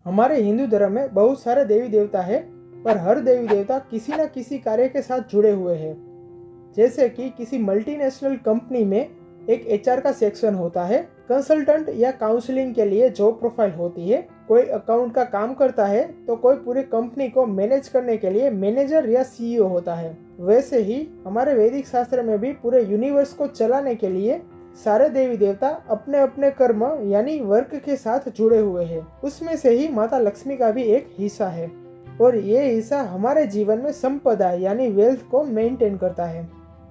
हमारे हिंदू धर्म में बहुत सारे देवी देवता है, पर हर देवी देवता किसी न किसी कार्य के साथ जुड़े हुए हैं। जैसे कि किसी मल्टीनेशनल कंपनी में एक एचआर का सेक्शन होता है, कंसल्टेंट या काउंसलिंग के लिए जॉब प्रोफाइल होती है, कोई अकाउंट का काम करता है तो कोई पूरी कंपनी को मैनेज करने के लिए मैनेजर या सीईओ होता है। वैसे ही हमारे वैदिक शास्त्र में भी पूरे यूनिवर्स को चलाने के लिए सारे देवी देवता अपने अपने कर्म यानी वर्क के साथ जुड़े हुए हैं। उसमें से ही माता लक्ष्मी का भी एक हिस्सा है और ये हिस्सा हमारे जीवन में संपदा यानी वेल्थ को मेंटेन करता है,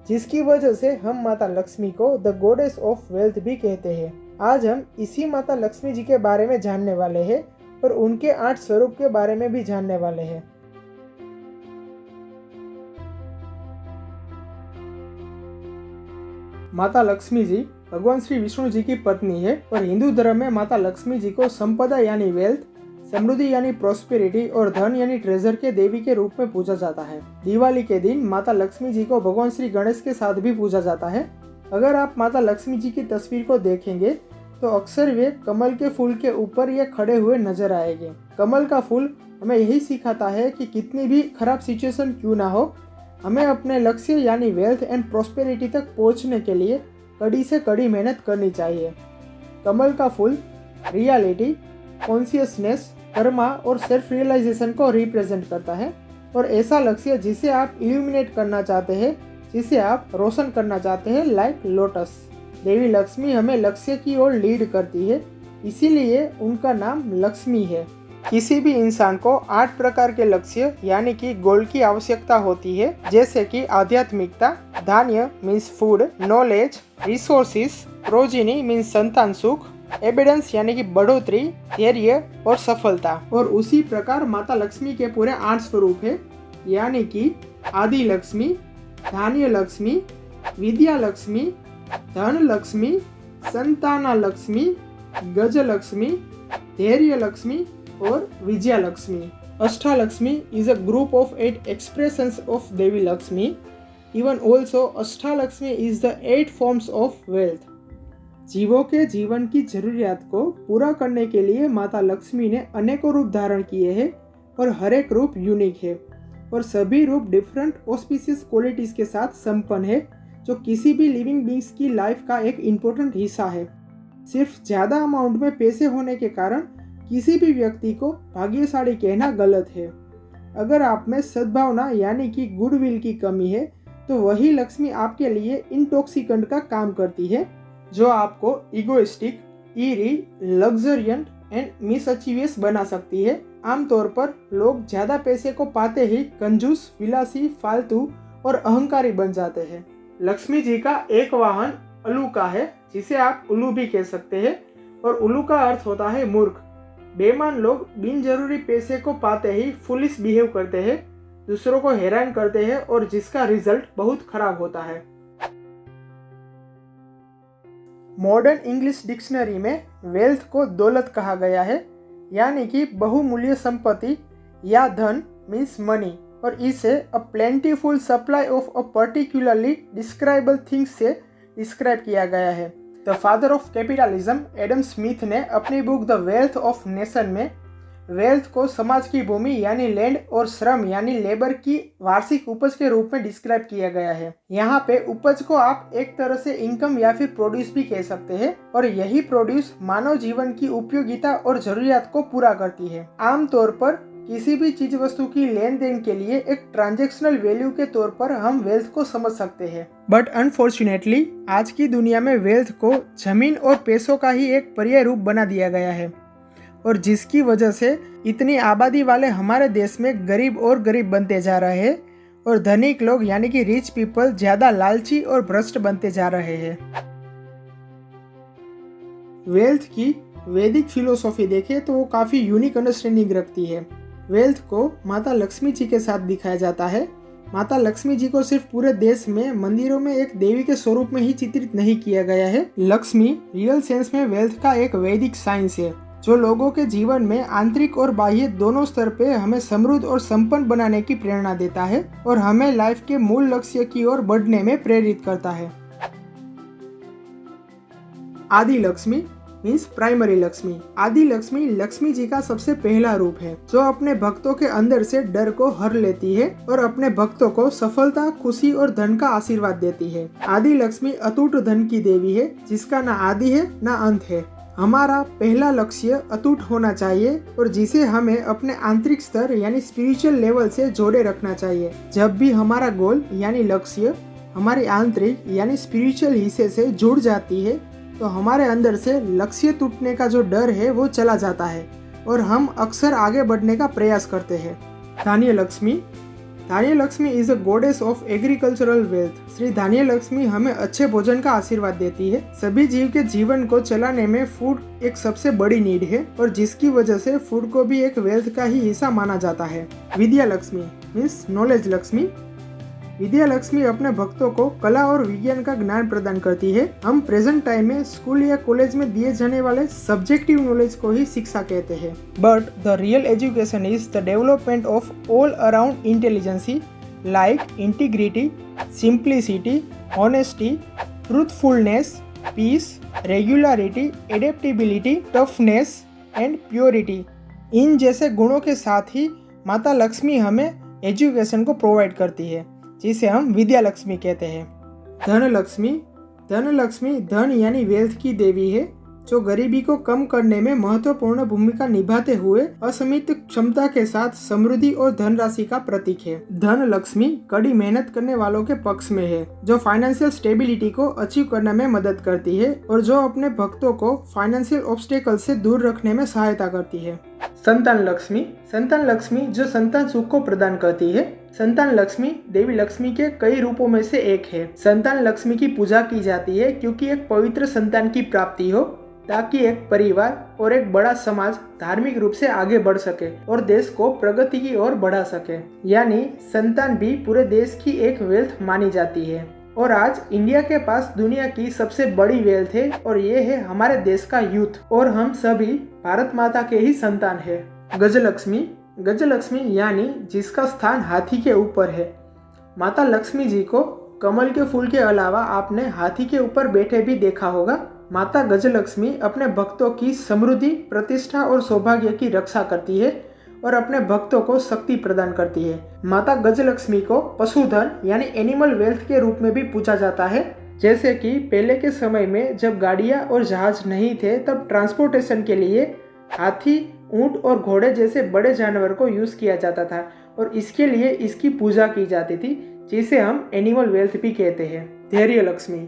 जिसकी वजह से हम माता लक्ष्मी को द गॉडेस ऑफ वेल्थ भी कहते हैं। आज हम इसी माता लक्ष्मी जी के बारे में जानने वाले हैं और उनके 8 स्वरूप के बारे में भी जानने वाले हैं। माता लक्ष्मी जी भगवान श्री विष्णु जी की पत्नी है और हिंदू धर्म में माता लक्ष्मी जी को संपदा यानी वेल्थ, समृद्धि यानी प्रॉस्पेरिटी और धन यानी ट्रेजर के देवी के रूप में पूजा जाता है। दिवाली के दिन माता लक्ष्मी जी को भगवान श्री गणेश के साथ भी पूजा जाता है। अगर आप माता लक्ष्मी जी की तस्वीर को देखेंगे तो अक्सर वे कमल के फूल के ऊपर या खड़े हुए नजर आएंगे। कमल का फूल हमें यही सिखाता है कि कितनी भी खराब सिचुएशन क्यों ना हो, हमें अपने लक्ष्य यानी वेल्थ एंड प्रॉस्पेरिटी तक पहुंचने के लिए कड़ी से कड़ी मेहनत करनी चाहिए। कमल का फूल रियलिटी, कॉन्शियसनेस, कर्मा और सेल्फ रियलाइजेशन को रिप्रेजेंट करता है और ऐसा लक्ष्य जिसे आप इल्यूमिनेट करना चाहते हैं, जिसे आप रोशन करना चाहते हैं, लाइक लोटस। देवी लक्ष्मी हमें लक्ष्य की ओर लीड करती है, इसीलिए उनका नाम लक्ष्मी है। किसी भी इंसान को 8 प्रकार के लक्ष्य यानी कि गोल की आवश्यकता होती है, जैसे कि आध्यात्मिकता, धान्य means food, knowledge, resources, progeny means संतान सुख, एविडेंस यानी कि बढ़ोतरी, धैर्य और सफलता। और उसी प्रकार माता लक्ष्मी के पूरे 8 स्वरूप है, यानी कि आदि लक्ष्मी, धान्य लक्ष्मी, विद्या लक्ष्मी, धन लक्ष्मी, संताना लक्ष्मी, गज लक्ष्मी, धैर्य लक्ष्मी और Vijaya Lakshmi. Ashtalakshmi is a group of 8 expressions of Devi Lakshmi. Even also Ashtalakshmi is the 8 forms of wealth. जीवों के जीवन की जरूरियात को पूरा करने के लिए माता लक्ष्मी ने अनेकों रूप धारण किए हैं और हर एक रूप यूनिक है और सभी रूप डिफरेंट ऑस्पिशियस क्वालिटीज के साथ संपन्न है, जो किसी भी लिविंग बींग्स की लाइफ का एक इम्पोर्टेंट हिस्सा है। सिर्फ ज़्यादा अमाउंट में पैसे होने के कारण किसी भी व्यक्ति को भाग्यशाली कहना गलत है। अगर आप में सद्भावना यानी कि गुडविल की कमी है तो वही लक्ष्मी आपके लिए इंटॉक्सिकेंट का काम करती है, जो आपको इगोइस्टिक, ईरी, लग्जरियंट एंड मिसअचीवियस बना सकती है। आमतौर पर लोग ज़्यादा पैसे को पाते ही कंजूस, विलासी, फालतू और अहंकारी बन जाते हैं। लक्ष्मी जी का एक वाहन उल्लू है, जिसे आप उल्लू भी कह सकते हैं, और उल्लू का अर्थ होता है मूर्ख। बेईमान लोग बिन जरूरी पैसे को पाते ही फुलिश बिहेव करते हैं, दूसरों को हैरान करते हैं और जिसका रिजल्ट बहुत खराब होता है। मॉडर्न इंग्लिश डिक्शनरी में वेल्थ को दौलत कहा गया है, यानी कि बहुमूल्य संपत्ति या धन मीन्स मनी, और इसे a plentiful supply of a particularly describable things से डिस्क्राइब किया गया है। The father of capitalism Adam Smith ने अपनी book the wealth of nation में वेल्थ को समाज की भूमि यानी लैंड और श्रम यानी लेबर की वार्षिक उपज के रूप में डिस्क्राइब किया गया है। यहाँ पे उपज को आप एक तरह से इनकम या फिर प्रोड्यूस भी कह सकते हैं, और यही प्रोड्यूस मानव जीवन की उपयोगिता और जरूरियात को पूरा करती है। आमतौर पर किसी भी चीज वस्तु की लेन देन के लिए एक ट्रांजैक्शनल वैल्यू के तौर पर हम वेल्थ को समझ सकते हैं। बट अनफॉर्चुनेटली आज की दुनिया में वेल्थ को जमीन और पैसों का ही एक पर्याय रूप बना दिया गया है, और जिसकी वजह से इतनी आबादी वाले हमारे देश में गरीब और गरीब बनते जा रहे हैं और धनिक लोग यानी कि रिच पीपल ज्यादा लालची और भ्रष्ट बनते जा रहे हैं। वेल्थ की वैदिक फिलोसॉफी देखें तो वो काफ़ी यूनिक अंडरस्टैंडिंग रखती है। वेल्थ को माता लक्ष्मी जी के साथ दिखाया जाता है। माता लक्ष्मी जी को सिर्फ पूरे देश में मंदिरों में एक देवी के स्वरूप में ही चित्रित नहीं किया गया है। लक्ष्मी रियल सेंस में वेल्थ का एक वैदिक साइंस है, जो लोगों के जीवन में आंतरिक और बाह्य दोनों स्तर पे हमें समृद्ध और संपन्न बनाने की प्रेरणा देता है और हमें लाइफ के मूल लक्ष्य की ओर बढ़ने में प्रेरित करता है। आदि लक्ष्मी मीन्स प्राइमरी लक्ष्मी। आदि लक्ष्मी लक्ष्मी जी का सबसे पहला रूप है जो अपने भक्तों के अंदर से डर को हर लेती है और अपने भक्तों को सफलता, खुशी और धन का आशीर्वाद देती है। आदि लक्ष्मी अटूट धन की देवी है जिसका ना आदि है ना अंत है। हमारा पहला लक्ष्य अटूट होना चाहिए और जिसे हमें अपने आंतरिक स्तर यानी स्पिरिचुअल लेवल से जोड़े रखना चाहिए। जब भी हमारा गोल यानी लक्ष्य हमारी आंतरिक यानी स्पिरिचुअल हिस्से से जुड़ जाती है तो हमारे अंदर से लक्ष्य टूटने का जो डर है वो चला जाता है और हम अक्सर आगे बढ़ने का प्रयास करते हैं। धान्य लक्ष्मी। धान्य Lakshmi is a goddess of agricultural wealth. Shri धान्य लक्ष्मी हमें अच्छे भोजन का आशीर्वाद देती है। सभी जीव के जीवन को चलाने में फूड एक सबसे बड़ी नीड है और जिसकी वजह से फूड को भी एक वेल्थ का ही हिस्सा माना जाता है। Vidya Lakshmi means knowledge Lakshmi. विद्या लक्ष्मी अपने भक्तों को कला और विज्ञान का ज्ञान प्रदान करती है। हम प्रेजेंट टाइम में स्कूल या कॉलेज में दिए जाने वाले सब्जेक्टिव नॉलेज को ही शिक्षा कहते हैं। But the real education is the development of all around intelligency like integrity, simplicity, honesty, truthfulness, peace, regularity, adaptability, toughness and purity. इन जैसे गुणों के साथ ही माता लक्ष्मी हमें एजुकेशन को प्रोवाइड करती है जिसे हम विद्या लक्ष्मी कहते हैं। धन लक्ष्मी। धन लक्ष्मी धन यानी वेल्थ की देवी है जो गरीबी को कम करने में महत्वपूर्ण भूमिका निभाते हुए असीमित क्षमता के साथ समृद्धि और धनराशि का प्रतीक है। धन लक्ष्मी कड़ी मेहनत करने वालों के पक्ष में है जो फाइनेंशियल स्टेबिलिटी को अचीव करने में मदद करती है और जो अपने भक्तों को फाइनेंशियल ऑब्स्टेकल से दूर रखने में सहायता करती है। संतान लक्ष्मी। संतान लक्ष्मी जो संतान सुख को प्रदान करती है। संतान लक्ष्मी देवी लक्ष्मी के कई रूपों में से एक है। संतान लक्ष्मी की पूजा की जाती है क्योंकि एक पवित्र संतान की प्राप्ति हो ताकि एक परिवार और एक बड़ा समाज धार्मिक रूप से आगे बढ़ सके और देश को प्रगति की ओर बढ़ा सके। यानी संतान भी पूरे देश की एक वेल्थ मानी जाती है और आज इंडिया के पास दुनिया की सबसे बड़ी वेल्थ है और ये है हमारे देश का यूथ और हम सभी भारत माता के ही संतान है। गजलक्ष्मी। गजलक्ष्मी यानी जिसका स्थान हाथी के ऊपर है। माता लक्ष्मी जी को कमल के फूल के अलावा आपने हाथी के ऊपर बैठे भी देखा होगा। माता गजलक्ष्मी अपने भक्तों की समृद्धि, प्रतिष्ठा और सौभाग्य की रक्षा करती है और अपने भक्तों को शक्ति प्रदान करती है। माता गजलक्ष्मी को पशुधन यानी एनिमल वेल्थ के रूप में भी पूजा जाता है। जैसे कि पहले के समय में जब गाड़ियाँ और जहाज नहीं थे तब ट्रांसपोर्टेशन के लिए हाथी, ऊंट और घोड़े जैसे बड़े जानवर को यूज किया जाता था और इसके लिए इसकी पूजा की जाती थी जिसे हम एनिमल वेल्थ भी कहते हैं। धैर्य लक्ष्मी।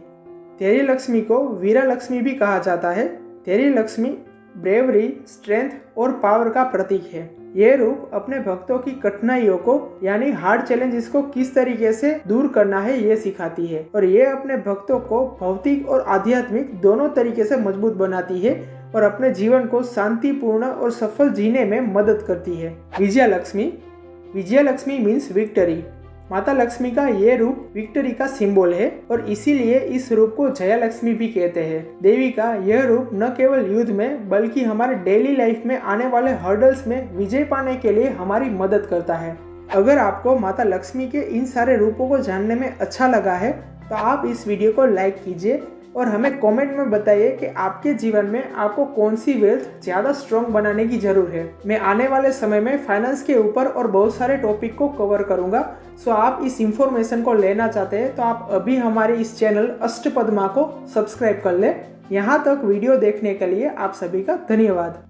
धैर्य लक्ष्मी को वीरा लक्ष्मी भी कहा जाता है। धैर्य लक्ष्मी ब्रेवरी, स्ट्रेंथ और पावर का प्रतीक है। ये रूप अपने भक्तों की कठिनाइयों को यानी हार्ड चैलेंजेस को किस तरीके से दूर करना है ये सिखाती है और ये अपने भक्तों को भौतिक और आध्यात्मिक दोनों तरीके से मजबूत बनाती है और अपने जीवन को शांतिपूर्ण और सफल जीने में मदद करती है। विजया लक्ष्मी। Vijaya Lakshmi means victory. माता लक्ष्मी का ये रूप विक्टरी का सिंबल है और इसीलिए इस रूप को जया लक्ष्मी भी कहते हैं। देवी का यह रूप न केवल युद्ध में बल्कि हमारे डेली लाइफ में आने वाले हर्डल्स में विजय पाने के लिए हमारी मदद करता है। अगर आपको माता लक्ष्मी के इन सारे रूपों को जानने में अच्छा लगा है तो आप इस वीडियो को लाइक कीजिए और हमें कमेंट में बताइए कि आपके जीवन में आपको कौन सी वेल्थ ज़्यादा स्ट्रॉन्ग बनाने की जरूरत है। मैं आने वाले समय में फाइनेंस के ऊपर और बहुत सारे टॉपिक को कवर करूंगा। सो आप इस इंफॉर्मेशन को लेना चाहते हैं तो आप अभी हमारे इस चैनल अष्टपद्मा को सब्सक्राइब कर लें। यहाँ तक वीडियो देखने के लिए आप सभी का धन्यवाद।